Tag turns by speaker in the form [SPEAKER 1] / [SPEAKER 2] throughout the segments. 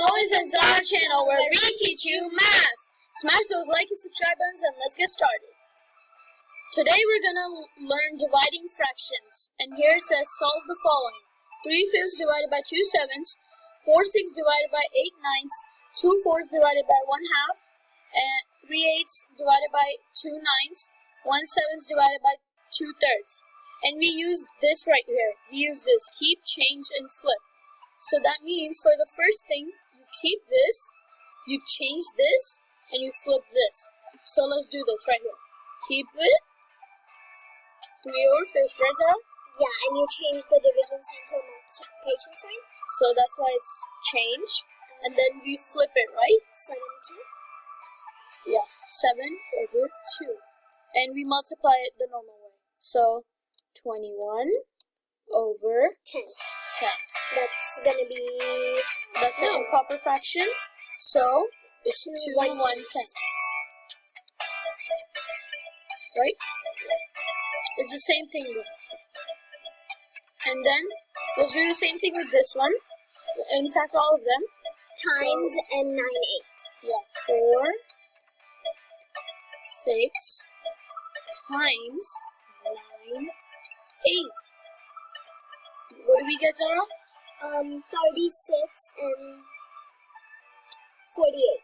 [SPEAKER 1] Moiz and Zahra channel where we teach you math. Smash those like and subscribe buttons and let's get started. Today we're going to learn dividing fractions. And here it says solve the following. 3/5 divided by 2/7, 4/6 divided by 8/9, 2/4 divided by 1/2, and 3/8 divided by 2/9, 1/7 divided by 2/3. And we use this right here. We use this keep, change, and flip. So that means for the first thing, you keep this, you change this, and you flip this. So let's do this right here. Keep it. 3/5, right, Zara?
[SPEAKER 2] Yeah, and you change the division sign to multiplication sign.
[SPEAKER 1] So that's why it's change. And then we flip it, right?
[SPEAKER 2] 7 2.
[SPEAKER 1] Yeah, 7/2. And we multiply it the normal way. So 21/10.
[SPEAKER 2] 10. That's gonna be.
[SPEAKER 1] That's an improper fraction. So it's 2 1/10. Right? It's the same thing though. And then let's do the same thing with this one. In fact, all of them.
[SPEAKER 2] Times and 9/8.
[SPEAKER 1] Yeah, 4 6 times 9/8. What do we get, Zara?
[SPEAKER 2] 36 and 48.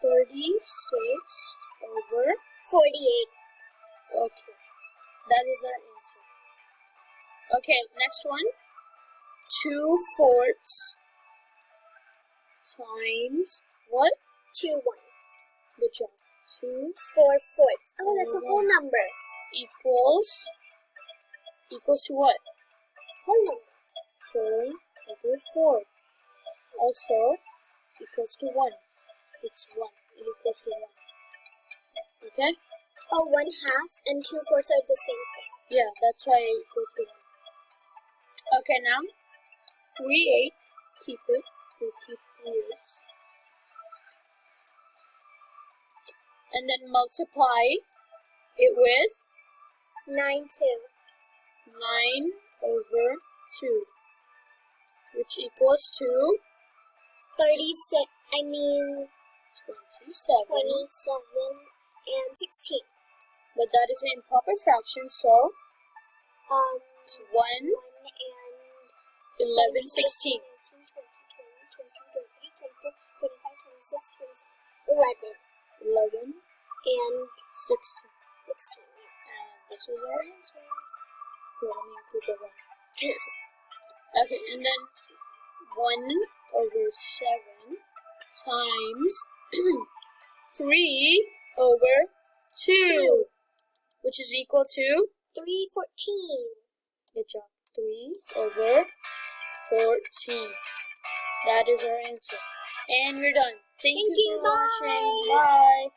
[SPEAKER 1] 36/48. Okay, that is our answer. Okay, next one. 2/4 times what?
[SPEAKER 2] 2 1.
[SPEAKER 1] Good job. 2
[SPEAKER 2] 4/4. Oh, that's a whole number.
[SPEAKER 1] equals to what?
[SPEAKER 2] Whole number.
[SPEAKER 1] 4/4. Also equals to 1. It's 1. It equals to 1. Okay?
[SPEAKER 2] Oh, 1/2 and 2/4 are the same thing.
[SPEAKER 1] Yeah, that's why it equals to 1. Okay, now 3/8. Keep it. We'll keep 3/8. And then multiply it with
[SPEAKER 2] 9 2.
[SPEAKER 1] 9/2, which equals to
[SPEAKER 2] 36.
[SPEAKER 1] 27.
[SPEAKER 2] 27 and 16.
[SPEAKER 1] But that is an improper fraction, so it's 1
[SPEAKER 2] and
[SPEAKER 1] 11 16.
[SPEAKER 2] 19, 20, 21, 22, 23, 24, 25, 26, 27, 11.
[SPEAKER 1] 11
[SPEAKER 2] And
[SPEAKER 1] 16.
[SPEAKER 2] 16, yeah.
[SPEAKER 1] And this is our answer. Here, let me include the 1. Okay, and then 1/7 times 3/2, which is equal to
[SPEAKER 2] 3/14.
[SPEAKER 1] good job. 3/14. That is our answer. And we're done. Thank you for watching. Bye.